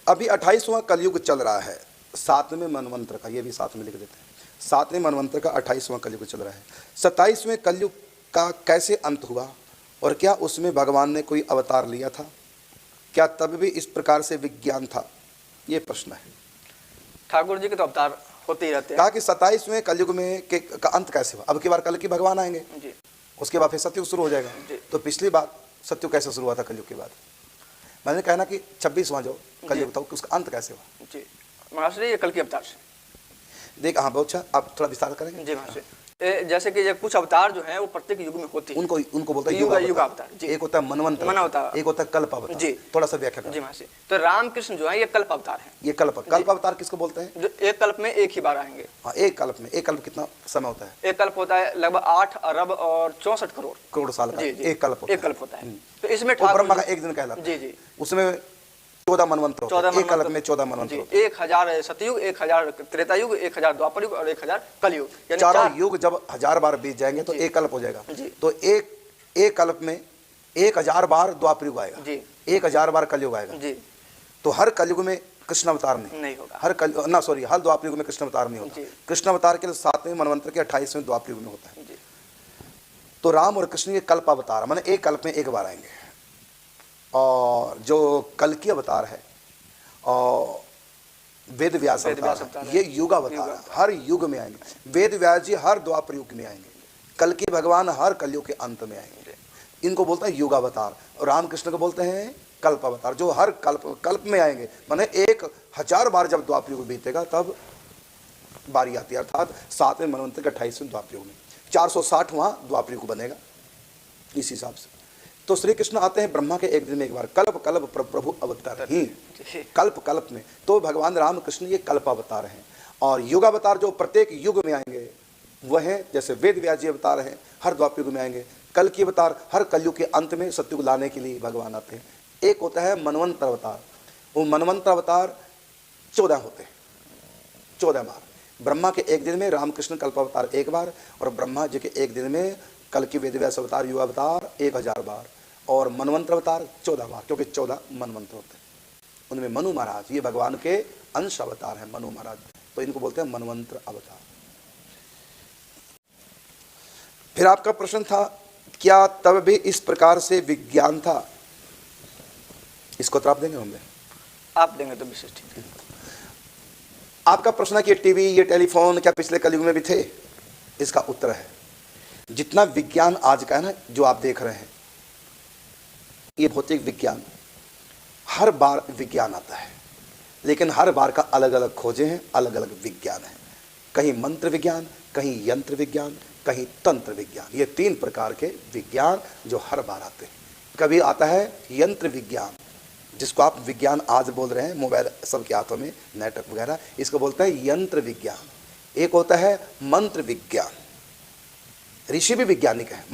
अभी 28वां कलयुग चल रहा है, 7वें मनवंतर का, ये भी साथ में लिख देते हैं, 7वें मनवंतर का 28वां कलयुग चल रहा है। 27वें कलयुग का कैसे अंत हुआ और क्या उसमें भगवान ने कोई अवतार लिया था? क्या तब भी इस प्रकार से विज्ञान था? ये प्रश्न है। ठाकुर जी के तो अवतार होते ही रहते हैं। कहा कि 27वें कलयुग में का अंत कैसे हुआ? अब की बार कल की भगवान आएंगे जी, उसके बाद फिर सत्युग शुरू हो जाएगा। तो पिछली बार सत्युग कैसे शुरू हुआ था कलयुग के बाद? मैंने कहना कि 26वां जो कलयुग था उसका अंत कैसे हुआ? जी महाराज ये कल के अवतार से देख, हाँ बहुत अच्छा, आप थोड़ा विस्तार करेंगे। जी महाराज, जैसे कि ये कुछ अवतार जो हैं वो प्रत्येक युग में होते हैं। उनको बोलते हैं युग अवतार। जी, एक होता है मनवंतर अवतार, एक होता है कल्प अवतार। जी, थोड़ा सा व्याख्या करें। जी महाराज, तो रामकृष्ण जो है ये कल्प अवतार है। ये कल्प अवतार किसको बोलते हैं? जो एक कल्प में एक ही बार आएंगे। हाँ, एक कल्प कितना समय होता है? एक कल्प होता है लगभग 8 अरब और 64 करोड़ साल का। एक कल्प होता है। तो इसमें ब्रह्मा का एक दिन कहलाता है। जी, उसमें 14 मनवंतर होते हैं। एक कल्प में 14 मनवंतर होते हैं। 1000 सतयुग, 1000 त्रेता युग, 1000 द्वापर युग और 1000 कलयुग, यानी चारों युग जब 1000 बार बीत जाएंगे तो एक कल्प हो जाएगा। तो एक कल्प में 1000 बार द्वापर युग आएगा, 1000 बार कलयुग आएगा। तो हर कलयुग में कृष्ण अवतार नहीं होगा। हर द्वापर युग में कृष्ण अवतार नहीं होता। कृष्ण अवतार के 7वें मनवंतर के 28वें द्वापर युग में होता है। तो राम और कृष्ण ये कल्प अवतार माने एक कल्प में एक बार आएंगे। और जो कल की अवतार है और वेद व्यास अवतार, ये युग अवतार है, हर युग में आएंगे। वेद व्यास जी हर द्वापर युग में आएंगे, कल की भगवान हर कलयुग के अंत में आएंगे। इनको बोलते हैं युग अवतार। और रामकृष्ण को बोलते हैं कल्प अवतार, जो हर कल्प में आएंगे। माने 1000 बार जब द्वापर युग बीतेगा तब बारी आती है, अर्थात 7वें मनवंतर के 28वें द्वापर युग में 460वां द्वापर युग बनेगा इस हिसाब से। तो श्री कृष्ण आते हैं ब्रह्मा के एक दिन में एक बार, कल्प प्रभु अवतार ही कल्प में। तो भगवान राम कृष्ण ये कल्प अवतार हैं। और युग अवतार जो प्रत्येक युग में आएंगे वह है, जैसे वेद व्यास जी अवतार हैं हर द्वापर युग में आएंगे। कल की अवतार हर कलयुग के अंत में सत्युग लाने के लिए भगवान आते हैं। एक होता है मनवंतर अवतार, वो मनवंतर अवतार 14 होते हैं, 14 बार। ब्रह्मा के एक दिन में रामकृष्ण कल्प अवतार एक बार, और ब्रह्मा जी के एक दिन में कल की वेद व्यास अवतार युग अवतार 1000 बार, और मनवंतर अवतार 14 बार, क्योंकि 14 मनवंतर होते हैं। उनमें मनु महाराज ये भगवान के अंश अवतार हैं, मनु महाराज, तो इनको बोलते हैं मनवंतर अवतार। फिर आपका प्रश्न था क्या तब भी इस प्रकार से विज्ञान था? इसको तो आप देंगे, होंगे आप देंगे तो विशेष ठीक है। आपका प्रश्न है कि टीवी ये टेलीफोन क्या पिछले कलयुग में भी थे? इसका उत्तर है जितना विज्ञान आज का है ना, जो आप देख रहे हैं ये भौतिक विज्ञान, हर बार विज्ञान आता है, लेकिन हर बार का अलग अलग खोजें हैं, अलग अलग विज्ञान है। कहीं मंत्र विज्ञान, कहीं यंत्र विज्ञान, कहीं तंत्र विज्ञान। ये 3 प्रकार के विज्ञान जो हर बार आते हैं। कभी आता है यंत्र विज्ञान, जिसको आप विज्ञान आज बोल रहे हैं, मोबाइल सबके हाथों में, नेटवर्क वगैरह, इसको बोलते हैं यंत्र विज्ञान। एक होता है मंत्र विज्ञान, ऋषि भी वैज्ञानिक है।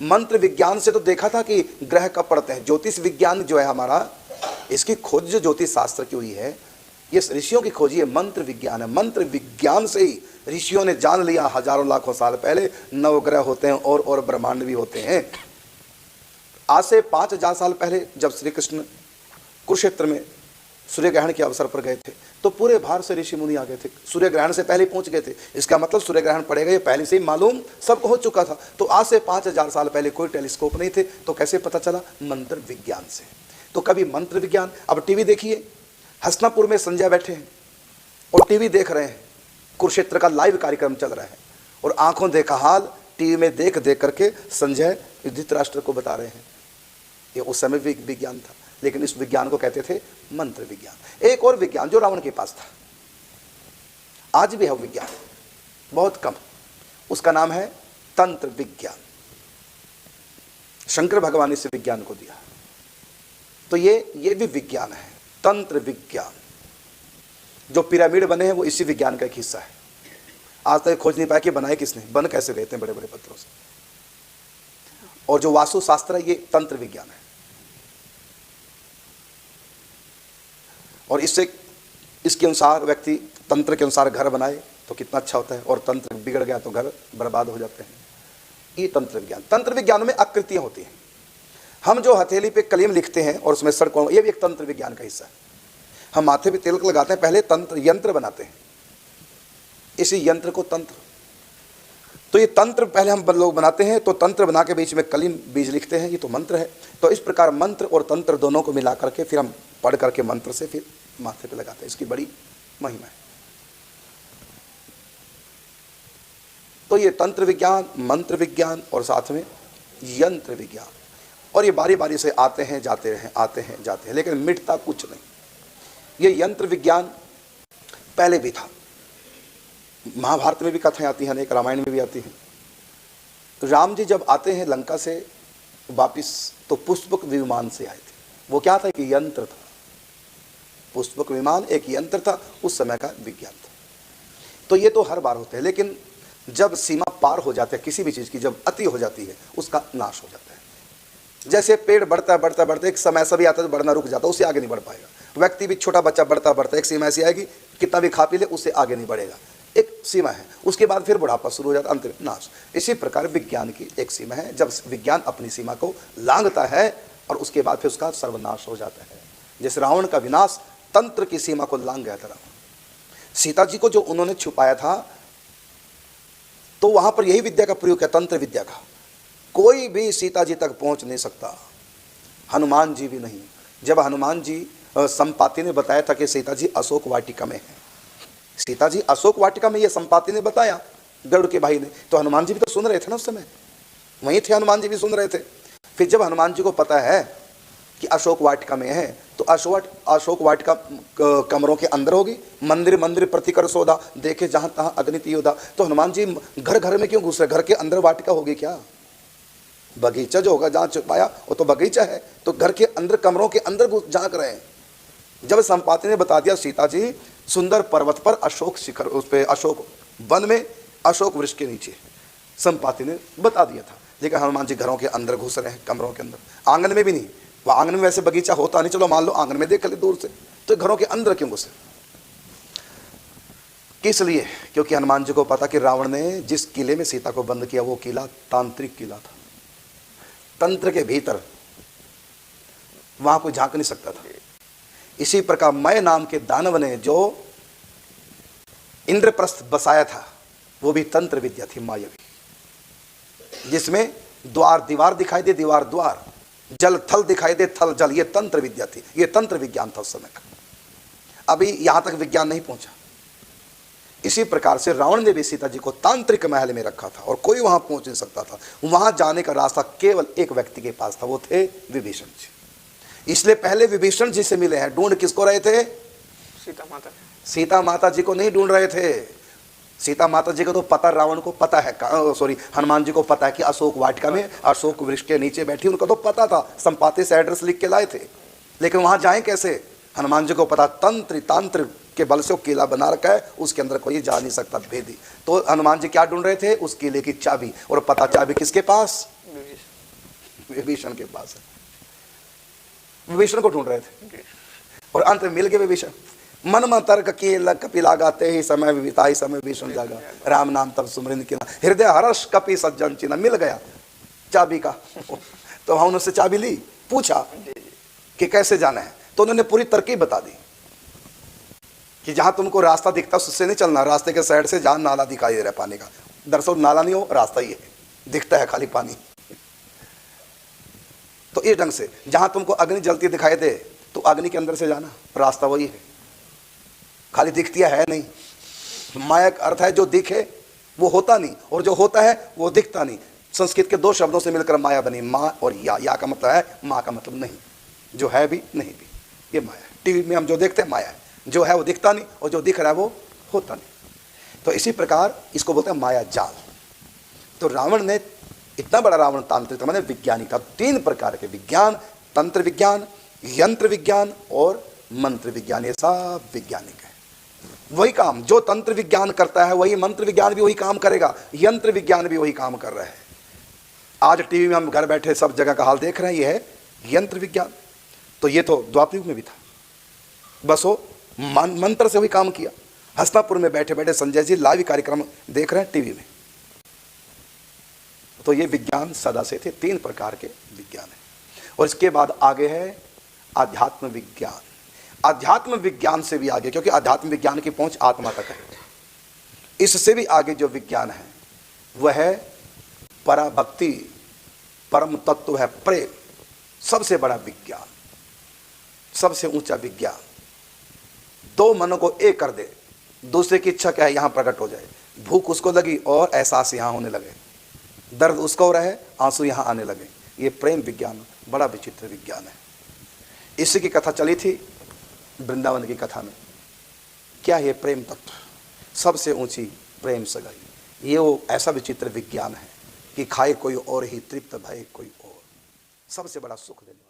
मंत्र विज्ञान से तो देखा था कि ग्रह कब पड़ते हैं। ज्योतिष विज्ञान जो है हमारा, इसकी खोज जो ज्योतिष शास्त्र की हुई है, ये ऋषियों की खोज, ये मंत्र विज्ञान है। मंत्र विज्ञान से ही ऋषियों ने जान लिया हजारों लाखों साल पहले नवग्रह होते हैं और ब्रह्मांड भी होते हैं। आज से 5000 साल पहले जब श्री कृष्ण कुरुक्षेत्र में सूर्य ग्रहण के अवसर पर गए थे तो पूरे भारत से ऋषि मुनि आ गए थे, सूर्य ग्रहण से पहले पहुंच गए थे। इसका मतलब सूर्य ग्रहण पड़ेगा ये पहले से ही मालूम सबको हो चुका था। तो आज से 5000 साल पहले कोई टेलीस्कोप नहीं थे, तो कैसे पता चला? मंत्र विज्ञान से। तो कभी मंत्र विज्ञान। अब टीवी देखिए, हसनापुर में संजय बैठे हैं और टीवी देख रहे हैं, कुरुक्षेत्र का लाइव कार्यक्रम चल रहा है, और आंखों देखा हाल टीवी में देख करके संजय धृतराष्ट्र को बता रहे हैं। ये उस समय भी विज्ञान था, लेकिन इस विज्ञान को कहते थे मंत्र विज्ञान। एक और विज्ञान जो रावण के पास था, आज भी है विज्ञान, बहुत कम, उसका नाम है तंत्र विज्ञान। शंकर भगवान ने इस विज्ञान को दिया। तो ये भी विज्ञान है, तंत्र विज्ञान। जो पिरामिड बने हैं वो इसी विज्ञान का एक हिस्सा है। आज तक खोज नहीं पाया कि बनाए किसने, बन कैसे रहते हैं बड़े बड़े पत्थरों से। और जो वास्तुशास्त्र है ये तंत्र विज्ञान है। और इसके अनुसार व्यक्ति तंत्र के अनुसार घर बनाए तो कितना अच्छा होता है, और तंत्र बिगड़ गया तो घर बर्बाद हो जाते हैं। ये तंत्र विज्ञान। तंत्र विज्ञान में आकृतियां होती हैं। हम जो हथेली पे कलीम लिखते हैं और उसमें सड़कों, ये भी एक तंत्र विज्ञान का हिस्सा है। हम माथे पे तिलक लगाते हैं, पहले तंत्र यंत्र बनाते हैं, इसी यंत्र को तंत्र। तो ये तंत्र पहले हम लोग बनाते हैं, तो तंत्र बना के बीच में कली बीज लिखते हैं, ये तो मंत्र है। तो इस प्रकार मंत्र और तंत्र दोनों को मिला करके फिर हम पढ़ करके मंत्र से फिर माथे पे लगाते हैं। इसकी बड़ी महिमा है। तो ये तंत्र विज्ञान, मंत्र विज्ञान और साथ में यंत्र विज्ञान, और ये बारी बारी से आते हैं जाते हैं, आते हैं जाते हैं, लेकिन मिटता कुछ नहीं। ये यंत्र विज्ञान पहले भी था, महाभारत में भी कथाएं आती हैं, अनेक रामायण में भी आती हैं। राम जी जब आते हैं लंका से वापिस, तो पुष्पक विमान से आए थे। वो क्या था? कि यंत्र था। पुष्पक विमान एक यंत्र था, उस समय का विज्ञान था। तो ये तो हर बार होते हैं, लेकिन जब सीमा पार हो जाती है किसी भी चीज़ की, जब अति हो जाती है, उसका नाश हो जाता है। जैसे पेड़ बढ़ता बढ़ता बढ़ता एक समय ऐसा भी आता है तो बढ़ना रुक जाता है, उससे आगे नहीं बढ़ पाएगा। व्यक्ति भी, छोटा बच्चा बढ़ता बढ़ता एक सीमा ऐसी आएगी, कितना भी खा पी ले उससे आगे नहीं बढ़ेगा। एक सीमा है, उसके बाद फिर बुढ़ापा शुरू हो जाता है, अंत में नाश। इसी प्रकार विज्ञान की एक सीमा है, जब विज्ञान अपनी सीमा को लांघता है और उसके बाद फिर उसका सर्वनाश हो जाता है। जैसे रावण का विनाश तंत्र की सीमा को लांघ गया था रावण। सीता जी को जो उन्होंने छुपाया था, तो वहां पर यही विद्या का प्रयोग है, तंत्र विद्या का। कोई भी सीता जी तक पहुंच नहीं सकता, हनुमान जी भी नहीं। जब हनुमान जी, संपाति ने बताया था कि सीता जी अशोक वाटिका में है, सीता जी अशोक वाटिका में, ये संपाति ने बताया गरुड़ के भाई ने, तो हनुमान जी भी तो सुन रहे थे ना, उस समय वहीं थे, हनुमान जी भी सुन रहे थे। फिर जब हनुमान जी को पता है कि अशोक वाटिका में है, तो अशोक वाटिका कमरों के अंदर होगी, मंदिर मंदिर प्रतिकर सौदा, देखे जहां तहां अग्नि योदा। तो हनुमान जी घर घर में क्यों घुस रहे? घर के अंदर वाटिका होगी क्या? बगीचा जो होगा जहां छुपाया वो तो बगीचा है, तो घर के अंदर कमरों के अंदर घुस झांक रहे हैं। जब संपाति ने बता दिया सीता जी सुंदर पर्वत पर अशोक शिखर, उस पे अशोक वन में, अशोक वृक्ष के नीचे, संपाति ने बता दिया था। लेकिन हनुमान जी घरों के अंदर घुस रहे हैं, कमरों के अंदर, आंगन में भी नहीं। वह आंगन में वैसे बगीचा होता नहीं, चलो मान लो आंगन में देख ले दूर से, तो घरों के अंदर क्यों घुसे? किस लिए? क्योंकि हनुमान जी को पता कि रावण ने जिस किले में सीता को बंद किया वो किला तांत्रिक किला था, तंत्र के भीतर, वहां कोई झांक नहीं सकता था। इसी प्रकार मय नाम के दानव ने जो इंद्रप्रस्थ बसाया था, वो भी तंत्र विद्या थी मायावी, जिसमें द्वार दीवार दिखाई दे, दीवार द्वार, जल थल दिखाई दे, थल जल, ये तंत्र विद्या थी, ये तंत्र विज्ञान था उस समय का। अभी यहां तक विज्ञान नहीं पहुंचा। इसी प्रकार से रावण ने भी सीता जी को तांत्रिक महल में रखा था और कोई वहां पहुंच नहीं सकता था। वहां जाने का रास्ता केवल एक व्यक्ति के पास था, वो थे विभीषण जी। इसलिए पहले विभीषण जी से मिले हैं। ढूंढ किसको रहे थे? सीता माता। सीता माता जी को नहीं ढूंढ रहे थे। सीता माता जी को तो पता, रावण को पता है, सॉरी हनुमान जी को पता है कि अशोक वाटिका में अशोक वृक्ष के नीचे बैठी, उनको तो पता था, संपाति से एड्रेस लिख के लाए थे। लेकिन वहां जाएं कैसे? हनुमान जी को पता, तांत्र के बल से वो किला बना रखा है, उसके अंदर कोई जा नहीं सकता, भेदी। तो हनुमान जी क्या ढूंढ रहे थे? उस किले की चाबी। और पता चाबी किसके पास? विभीषण के पास है। विभीषण को ढूंढ रहे थे और अंत में मिल गए विभीषण। मन में तर्क किए कपिला गाते ही समय विविता ही समय विभीषण जागा, राम नाम तब सुमरिन किना, हृदय हर्ष कपि सज्जन चिन्ह। मिल गया चाबी का। तो हम उनसे चाबी ली, पूछा कि कैसे जाना है, तो उन्होंने पूरी तरकीब बता दी कि जहां तुमको रास्ता दिखता उससे नहीं चलना, रास्ते के साइड से जहां नाला दिखाई दे रहा है पानी का, दरअसल नाला नहीं हो, रास्ता ही है, दिखता है खाली पानी। तो इस ढंग से जहां तुमको अग्नि जलती दिखाई दे तो अग्नि के अंदर से जाना, रास्ता वही है, खाली दिखती है नहीं। माया का अर्थ है जो दिखे वो होता नहीं, और जो होता है वो दिखता नहीं। संस्कृत के दो शब्दों से मिलकर माया बनी, माँ और या का मतलब है, माँ का मतलब नहीं, जो है भी नहीं भी, ये माया है। टीवी में हम जो देखते हैं माया है, जो है वो दिखता नहीं और जो दिख रहा है वो होता नहीं। तो इसी प्रकार इसको बोलते हैं माया जाल। तो रावण ने, इतना बड़ा रावण तांत्रिक था, मैंने विज्ञानी था। 3 प्रकार के विज्ञान, तंत्र विज्ञान, यंत्र विज्ञान और मंत्र विज्ञान, ये सब वैज्ञानिक है। वही काम जो तंत्र विज्ञान करता है वही मंत्र विज्ञान भी वही काम करेगा, यंत्र विज्ञान भी वही काम कर रहा है। आज टीवी में हम घर बैठे सब जगह का हाल देख रहे हैं, ये है यंत्र विज्ञान। तो ये तो द्वापर युग में भी था, बस वो मंत्र से वही काम किया। हस्तिनापुर में बैठे बैठे संजय जी लाइव कार्यक्रम देख रहे हैं टीवी में। तो ये विज्ञान सदा से थे, 3 प्रकार के विज्ञान है। और इसके बाद आगे है आध्यात्म विज्ञान। अध्यात्म विज्ञान से भी आगे, क्योंकि अध्यात्म विज्ञान की पहुंच आत्मा तक है, इससे भी आगे जो विज्ञान है वह है पराभक्ति, परम तत्व है प्रेम। सबसे बड़ा विज्ञान, सबसे ऊंचा विज्ञान। दो मनों को एक कर दे, दूसरे की इच्छा क्या है यहां प्रकट हो जाए, भूख उसको लगी और एहसास यहां होने लगे, दर्द उसको रहे आंसू यहां आने लगे। ये प्रेम विज्ञान बड़ा विचित्र विज्ञान है। इसी की कथा चली थी वृंदावन की कथा में। क्या है प्रेम तत्व, सबसे ऊंची प्रेम सगाई। ये वो ऐसा विचित्र विज्ञान है कि खाए कोई और ही तृप्त भय कोई और, सबसे बड़ा सुख देने